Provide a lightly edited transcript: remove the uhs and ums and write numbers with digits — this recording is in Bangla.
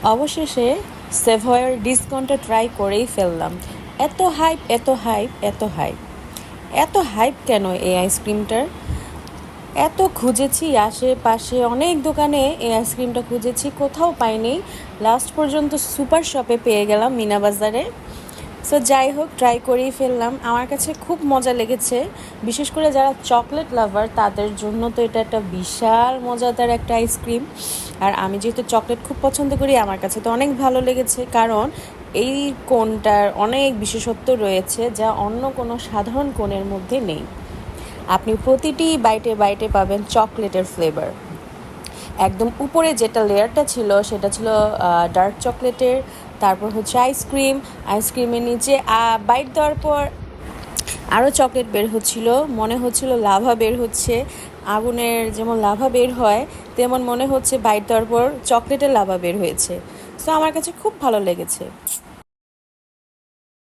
অবশেষে সেভয়ের ডিসকাউন্টটা ট্রাই করেই ফেললাম। এত হাইপ, এত হাইপ, এত হাইপ, এত হাইপ কেন এই আইসক্রিমটার? এত খুঁজেছি, আশেপাশে অনেক দোকানে এই আইসক্রিমটা খুঁজেছি, কোথাও পাইনি। লাস্ট পর্যন্ত সুপার শপে পেয়ে গেলাম, মিনা বাজারে। সো যাই হোক, ট্রাই করেই ফেললাম। আমার কাছে খুব মজা লেগেছে, বিশেষ করে যারা চকলেট লাভার তাদের জন্য তো এটা একটা বিশাল মজাদার একটা আইসক্রিম। আর আমি যেহেতু চকলেট খুব পছন্দ করি, আমার কাছে তো অনেক ভালো লেগেছে, কারণ এই কোনটার অনেক বিশেষত্ব রয়েছে যা অন্য কোনো সাধারণ কোনের মধ্যে নেই। আপনি প্রতিটি বাইটে বাইটে পাবেন চকলেটের ফ্লেভার। একদম উপরে যেটা লেয়ারটা ছিল সেটা ছিল ডার্ক চকলেটের, তারপর হচ্ছে আইসক্রিমের নিচে বাইট দেওয়ার পর আরও চকলেট বের হচ্ছিল, মনে হচ্ছিল লাভা বের হচ্ছে। আগুনের যেমন লাভা বের হয়, তেমন মনে হচ্ছে বাইট দেওয়ার পর চকলেটের লাভা বের হয়েছে। সো আমার কাছে খুব ভালো লেগেছে।